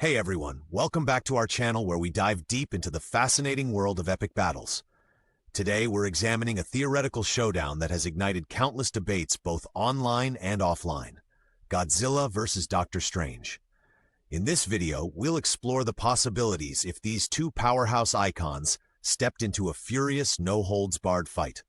Hey everyone, welcome back to our channel where we dive deep into the fascinating world of epic battles. Today we're examining a theoretical showdown that has ignited countless debates both online and offline. Godzilla versus Doctor Strange. In this video, we'll explore the possibilities if these two powerhouse icons stepped into a furious, no-holds-barred fight.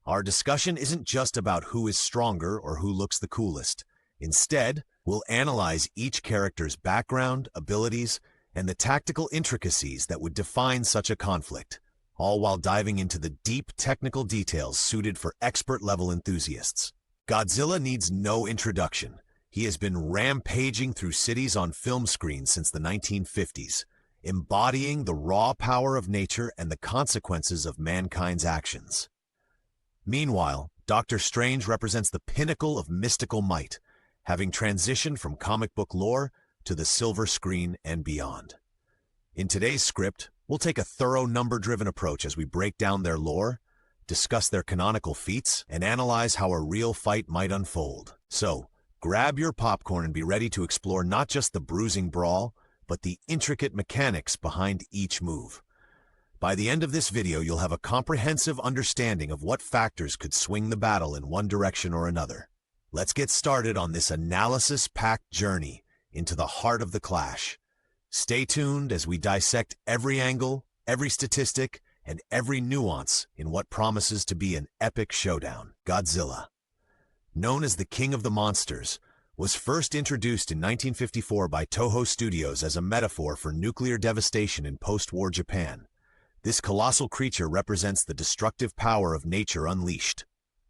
Our discussion isn't just about who is stronger or who looks the coolest. Instead, we'll analyze each character's background, abilities, and the tactical intricacies that would define such a conflict, all while diving into the deep technical details suited for expert-level enthusiasts. Godzilla needs no introduction. He has been rampaging through cities on film screens since the 1950s, embodying the raw power of nature and the consequences of mankind's actions. Meanwhile, Doctor Strange represents the pinnacle of mystical might, having transitioned from comic book lore to the silver screen and beyond. In today's script, we'll take a thorough number-driven approach as we break down their lore, discuss their canonical feats, and analyze how a real fight might unfold. So, grab your popcorn and be ready to explore not just the bruising brawl, but the intricate mechanics behind each move. By the end of this video, you'll have a comprehensive understanding of what factors could swing the battle in one direction or another. Let's get started on this analysis-packed journey into the heart of the clash. Stay tuned as we dissect every angle, every statistic, and every nuance in what promises to be an epic showdown. Godzilla, known as the King of the Monsters, was first introduced in 1954 by Toho Studios as a metaphor for nuclear devastation in post-war Japan. This colossal creature represents the destructive power of nature unleashed.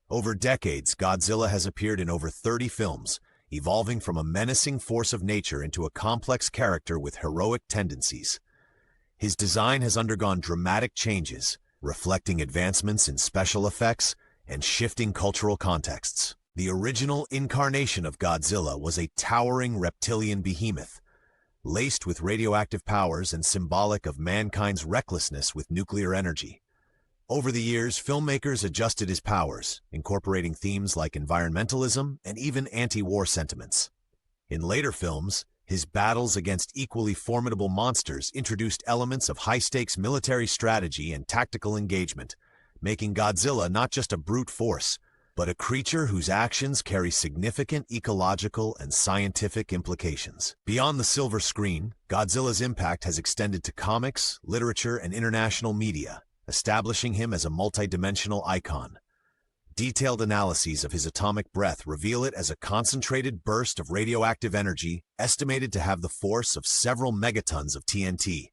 Over decades, Godzilla has appeared in over 30 films, evolving from a menacing force of nature into a complex character with heroic tendencies. His design has undergone dramatic changes, reflecting advancements in special effects and shifting cultural contexts. The original incarnation of Godzilla was a towering reptilian behemoth, laced with radioactive powers and symbolic of mankind's recklessness with nuclear energy. Over the years, filmmakers adjusted his powers, incorporating themes like environmentalism and even anti-war sentiments. In later films, his battles against equally formidable monsters introduced elements of high-stakes military strategy and tactical engagement, making Godzilla not just a brute force, but a creature whose actions carry significant ecological and scientific implications. Beyond the silver screen, Godzilla's impact has extended to comics, literature, and international media, establishing him as a multidimensional icon. Detailed analyses of his atomic breath reveal it as a concentrated burst of radioactive energy estimated to have the force of several megatons of TNT.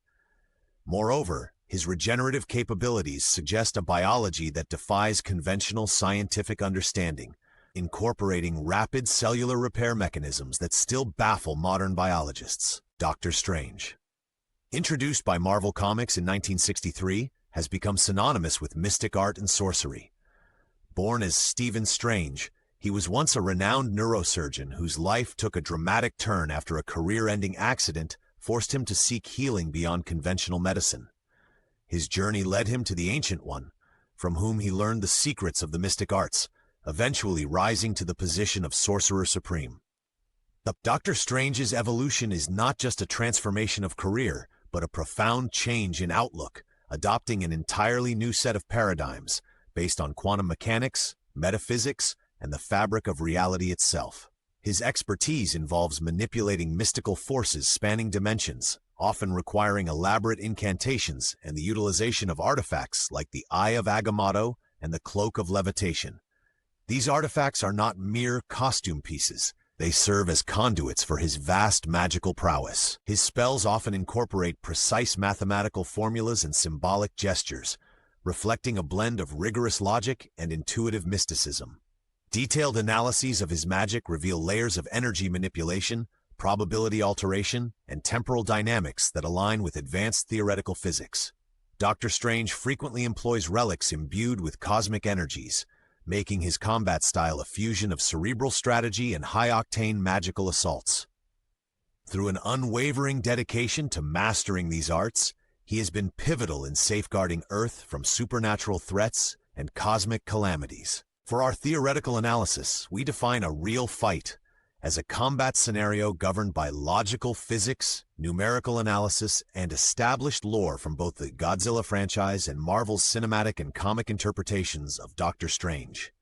Moreover, his regenerative capabilities suggest a biology that defies conventional scientific understanding, incorporating rapid cellular repair mechanisms that still baffle modern biologists. Doctor Strange, introduced by Marvel Comics in 1963, has become synonymous with mystic art and sorcery. Born as Stephen Strange, he was once a renowned neurosurgeon whose life took a dramatic turn after a career-ending accident forced him to seek healing beyond conventional medicine. His journey led him to the Ancient One, from whom he learned the secrets of the mystic arts, eventually rising to the position of Sorcerer Supreme. Doctor Strange's evolution is not just a transformation of career, but a profound change in outlook, adopting an entirely new set of paradigms based on quantum mechanics, metaphysics, and the fabric of reality itself. His expertise involves manipulating mystical forces spanning dimensions, often requiring elaborate incantations and the utilization of artifacts like the Eye of Agamotto and the Cloak of Levitation. These artifacts are not mere costume pieces. They serve as conduits for his vast magical prowess. His spells often incorporate precise mathematical formulas and symbolic gestures, reflecting a blend of rigorous logic and intuitive mysticism. Detailed analyses of his magic reveal layers of energy manipulation, probability alteration, and temporal dynamics that align with advanced theoretical physics. Doctor Strange frequently employs relics imbued with cosmic energies, making his combat style a fusion of cerebral strategy and high-octane magical assaults. Through an unwavering dedication to mastering these arts, he has been pivotal in safeguarding Earth from supernatural threats and cosmic calamities. For our theoretical analysis, we define a real fight as a combat scenario governed by logical physics, numerical analysis, and established lore from both the Godzilla franchise and Marvel's cinematic and comic interpretations of Doctor Strange.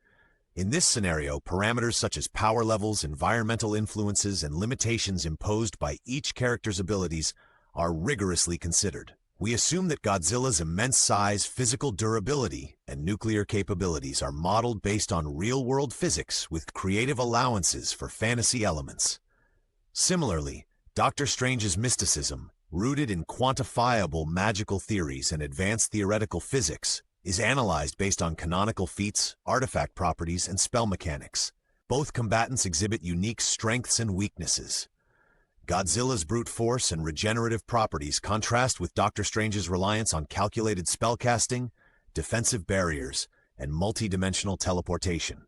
In this scenario, parameters such as power levels, environmental influences, and limitations imposed by each character's abilities are rigorously considered. We assume that Godzilla's immense size, physical durability, and nuclear capabilities are modeled based on real-world physics with creative allowances for fantasy elements. Similarly, Doctor Strange's mysticism, rooted in quantifiable magical theories and advanced theoretical physics, is analyzed based on canonical feats, artifact properties, and spell mechanics. Both combatants exhibit unique strengths and weaknesses. Godzilla's brute force and regenerative properties contrast with Doctor Strange's reliance on calculated spellcasting, defensive barriers, and multi-dimensional teleportation.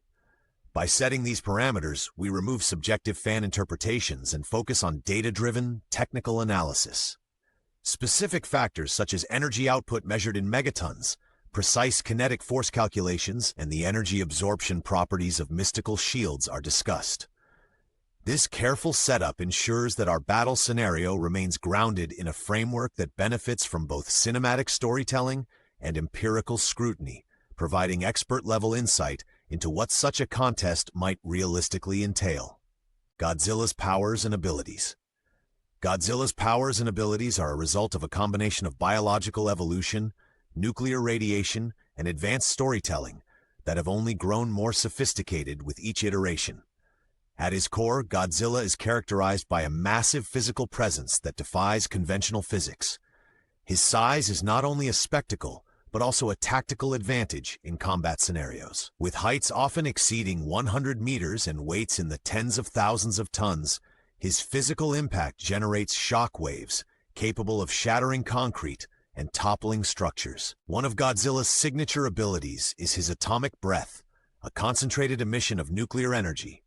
By setting these parameters, we remove subjective fan interpretations and focus on data-driven, technical analysis. Specific factors such as energy output measured in megatons, precise kinetic force calculations, and the energy absorption properties of mystical shields are discussed. This careful setup ensures that our battle scenario remains grounded in a framework that benefits from both cinematic storytelling and empirical scrutiny, providing expert-level insight into what such a contest might realistically entail. Godzilla's powers and abilities. Godzilla's powers and abilities are a result of a combination of biological evolution, nuclear radiation, and advanced storytelling that have only grown more sophisticated with each iteration. At his core, Godzilla is characterized by a massive physical presence that defies conventional physics. His size is not only a spectacle, but also a tactical advantage in combat scenarios. With heights often exceeding 100 meters and weights in the tens of thousands of tons, his physical impact generates shock waves capable of shattering concrete and toppling structures. One of Godzilla's signature abilities is his atomic breath, a concentrated emission of nuclear energy.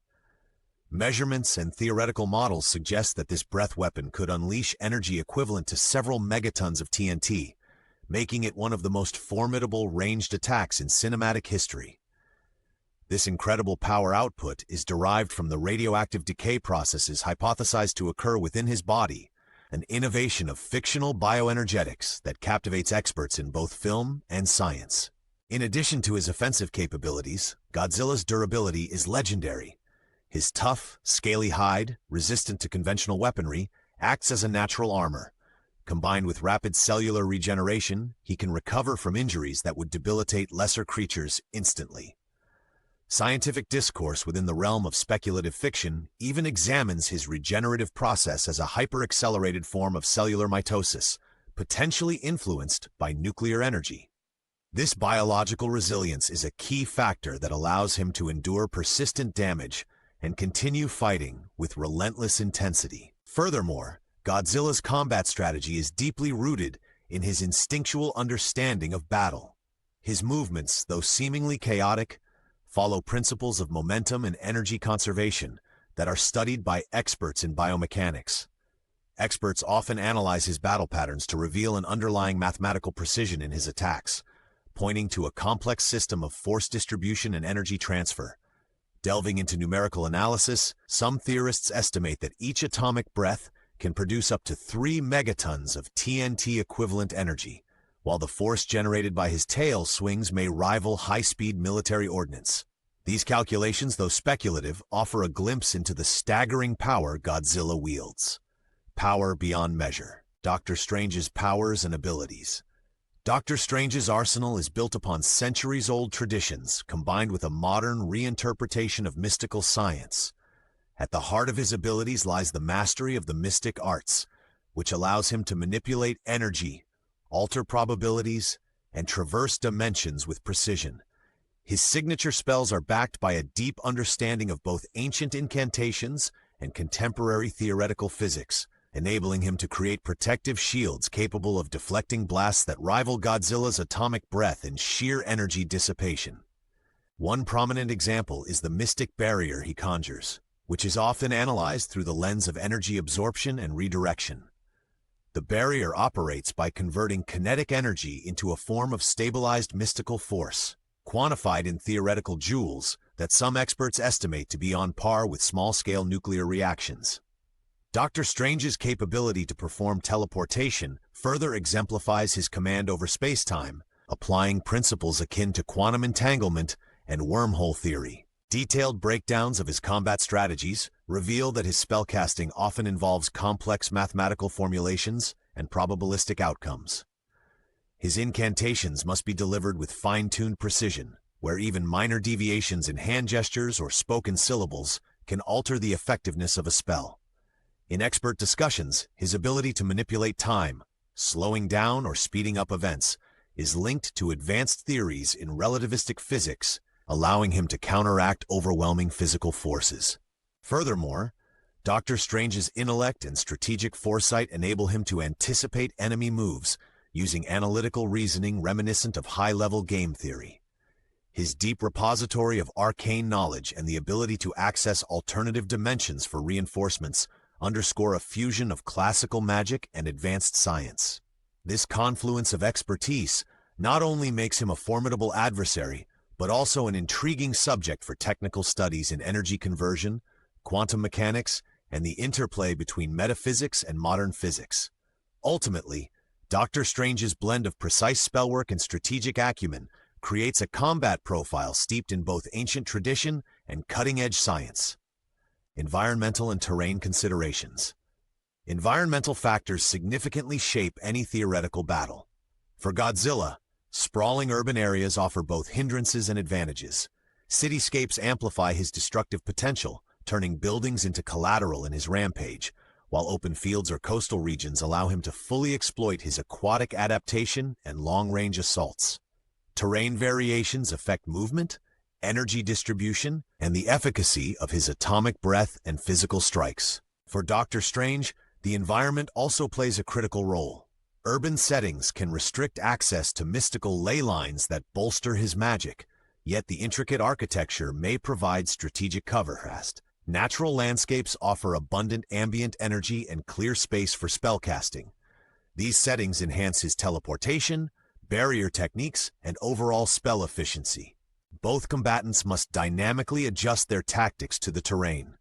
Measurements and theoretical models suggest that this breath weapon could unleash energy equivalent to several megatons of TNT, making it one of the most formidable ranged attacks in cinematic history. This incredible power output is derived from the radioactive decay processes hypothesized to occur within his body, an innovation of fictional bioenergetics that captivates experts in both film and science. In addition to his offensive capabilities, Godzilla's durability is legendary. His tough, scaly hide, resistant to conventional weaponry, acts as a natural armor. Combined with rapid cellular regeneration, he can recover from injuries that would debilitate lesser creatures instantly. Scientific discourse within the realm of speculative fiction even examines his regenerative process as a hyper-accelerated form of cellular mitosis, potentially influenced by nuclear energy. This biological resilience is a key factor that allows him to endure persistent damage and continue fighting with relentless intensity. Furthermore, Godzilla's combat strategy is deeply rooted in his instinctual understanding of battle. His movements, though seemingly chaotic, follow principles of momentum and energy conservation that are studied by experts in biomechanics. Experts often analyze his battle patterns to reveal an underlying mathematical precision in his attacks, pointing to a complex system of force distribution and energy transfer. Delving into numerical analysis, some theorists estimate that each atomic breath can produce up to 3 megatons of TNT-equivalent energy, while the force generated by his tail swings may rival high-speed military ordnance. These calculations, though speculative, offer a glimpse into the staggering power Godzilla wields. Power beyond measure. Doctor Strange's powers and abilities. Doctor Strange's arsenal is built upon centuries-old traditions combined with a modern reinterpretation of mystical science. At the heart of his abilities lies the mastery of the mystic arts, which allows him to manipulate energy, alter probabilities, and traverse dimensions with precision. His signature spells are backed by a deep understanding of both ancient incantations and contemporary theoretical physics, enabling him to create protective shields capable of deflecting blasts that rival Godzilla's atomic breath in sheer energy dissipation. One prominent example is the mystic barrier he conjures, which is often analyzed through the lens of energy absorption and redirection. The barrier operates by converting kinetic energy into a form of stabilized mystical force, quantified in theoretical joules, that some experts estimate to be on par with small-scale nuclear reactions. Doctor Strange's capability to perform teleportation further exemplifies his command over space-time, applying principles akin to quantum entanglement and wormhole theory. Detailed breakdowns of his combat strategies reveal that his spellcasting often involves complex mathematical formulations and probabilistic outcomes. His incantations must be delivered with fine-tuned precision, where even minor deviations in hand gestures or spoken syllables can alter the effectiveness of a spell. In expert discussions, his ability to manipulate time, slowing down or speeding up events, is linked to advanced theories in relativistic physics, allowing him to counteract overwhelming physical forces. Furthermore, Doctor Strange's intellect and strategic foresight enable him to anticipate enemy moves using analytical reasoning reminiscent of high-level game theory. His deep repository of arcane knowledge and the ability to access alternative dimensions for reinforcements underscore a fusion of classical magic and advanced science. This confluence of expertise not only makes him a formidable adversary, but also an intriguing subject for technical studies in energy conversion, quantum mechanics, and the interplay between metaphysics and modern physics. Ultimately, Doctor Strange's blend of precise spellwork and strategic acumen creates a combat profile steeped in both ancient tradition and cutting-edge science. Environmental and terrain considerations. Environmental factors significantly shape any theoretical battle. For Godzilla, sprawling urban areas offer both hindrances and advantages. Cityscapes amplify his destructive potential, turning buildings into collateral in his rampage, while open fields or coastal regions allow him to fully exploit his aquatic adaptation and long-range assaults. Terrain variations affect movement, energy distribution, and the efficacy of his atomic breath and physical strikes. For Doctor Strange, the environment also plays a critical role. Urban settings can restrict access to mystical ley lines that bolster his magic, yet the intricate architecture may provide strategic cover. Natural landscapes offer abundant ambient energy and clear space for spellcasting. These settings enhance his teleportation, barrier techniques, and overall spell efficiency. Both combatants must dynamically adjust their tactics to the terrain.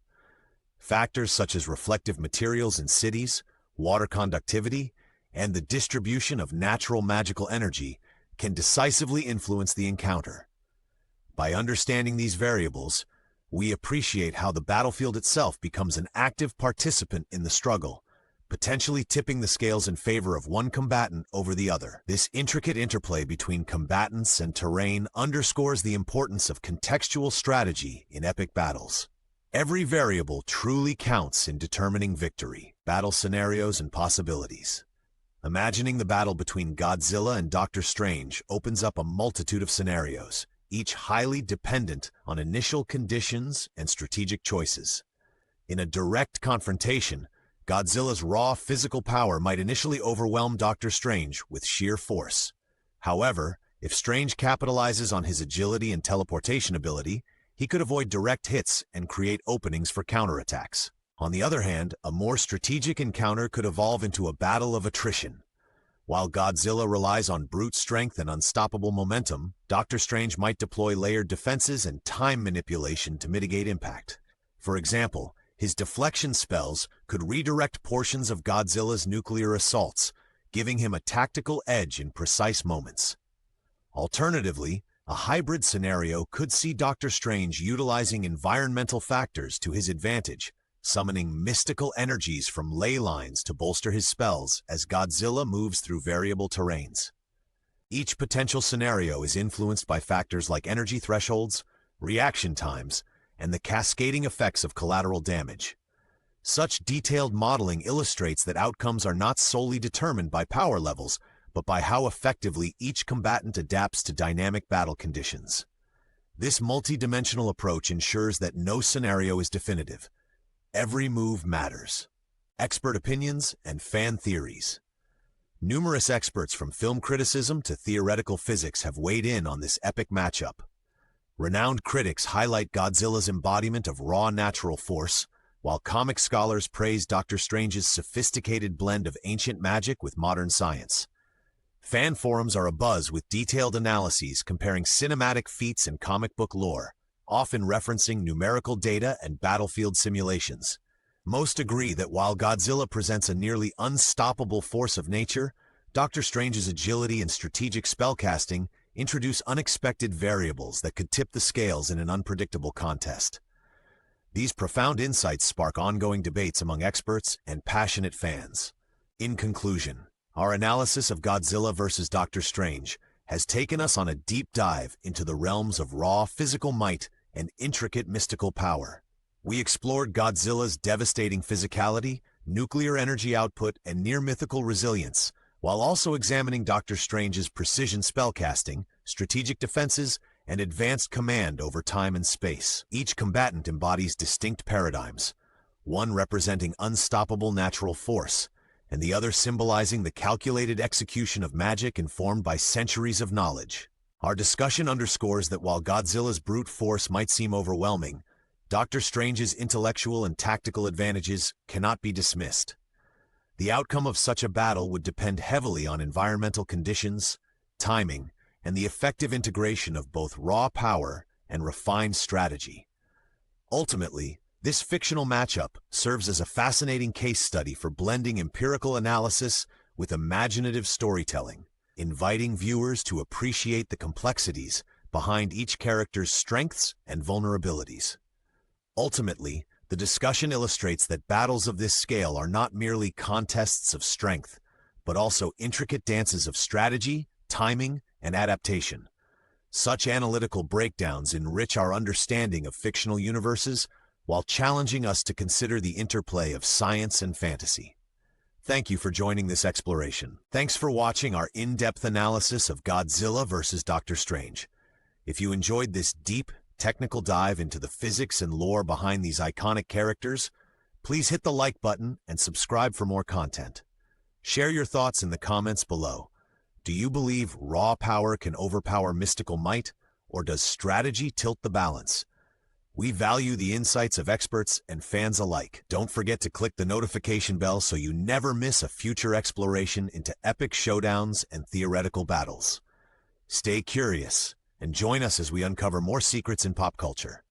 Factors such as reflective materials in cities, water conductivity, and the distribution of natural magical energy can decisively influence the encounter. By understanding these variables, we appreciate how the battlefield itself becomes an active participant in the struggle, potentially tipping the scales in favor of one combatant over the other. This intricate interplay between combatants and terrain underscores the importance of contextual strategy in epic battles. Every variable truly counts in determining victory, battle scenarios, and possibilities. Imagining the battle between Godzilla and Doctor Strange opens up a multitude of scenarios, each highly dependent on initial conditions and strategic choices. In a direct confrontation, Godzilla's raw physical power might initially overwhelm Doctor Strange with sheer force. However, if Strange capitalizes on his agility and teleportation ability, he could avoid direct hits and create openings for counterattacks. On the other hand, a more strategic encounter could evolve into a battle of attrition. While Godzilla relies on brute strength and unstoppable momentum, Doctor Strange might deploy layered defenses and time manipulation to mitigate impact. For example, his deflection spells could redirect portions of Godzilla's nuclear assaults, giving him a tactical edge in precise moments. Alternatively, a hybrid scenario could see Doctor Strange utilizing environmental factors to his advantage, summoning mystical energies from ley lines to bolster his spells as Godzilla moves through variable terrains. Each potential scenario is influenced by factors like energy thresholds, reaction times, and the cascading effects of collateral damage. Such detailed modeling illustrates that outcomes are not solely determined by power levels, but by how effectively each combatant adapts to dynamic battle conditions. This multi-dimensional approach ensures that no scenario is definitive. Every move matters. Expert opinions and fan theories. Numerous experts from film criticism to theoretical physics have weighed in on this epic matchup. Renowned critics highlight Godzilla's embodiment of raw natural force, while comic scholars praise Doctor Strange's sophisticated blend of ancient magic with modern science. Fan forums are abuzz with detailed analyses comparing cinematic feats and comic book lore, often referencing numerical data and battlefield simulations. Most agree that while Godzilla presents a nearly unstoppable force of nature, Doctor Strange's agility and strategic spellcasting introduce unexpected variables that could tip the scales in an unpredictable contest. These profound insights spark ongoing debates among experts and passionate fans. In conclusion, our analysis of Godzilla vs. Doctor Strange has taken us on a deep dive into the realms of raw physical might and intricate mystical power. We explored Godzilla's devastating physicality, nuclear energy output, and near-mythical resilience, while also examining Doctor Strange's precision spellcasting, strategic defenses, and advanced command over time and space. Each combatant embodies distinct paradigms, one representing unstoppable natural force, and the other symbolizing the calculated execution of magic informed by centuries of knowledge. Our discussion underscores that while Godzilla's brute force might seem overwhelming, Doctor Strange's intellectual and tactical advantages cannot be dismissed. The outcome of such a battle would depend heavily on environmental conditions, timing, and the effective integration of both raw power and refined strategy. Ultimately, this fictional matchup serves as a fascinating case study for blending empirical analysis with imaginative storytelling, inviting viewers to appreciate the complexities behind each character's strengths and vulnerabilities. Ultimately, the discussion illustrates that battles of this scale are not merely contests of strength, but also intricate dances of strategy, timing, and adaptation. Such analytical breakdowns enrich our understanding of fictional universes while challenging us to consider the interplay of science and fantasy. Thank you for joining this exploration. Thanks for watching our in-depth analysis of Godzilla vs. Doctor Strange. If you enjoyed this deep, technical dive into the physics and lore behind these iconic characters, please hit the like button and subscribe for more content. Share your thoughts in the comments below. Do you believe raw power can overpower mystical might, or does strategy tilt the balance? We value the insights of experts and fans alike. Don't forget to click the notification bell so you never miss a future exploration into epic showdowns and theoretical battles. Stay curious and join us as we uncover more secrets in pop culture.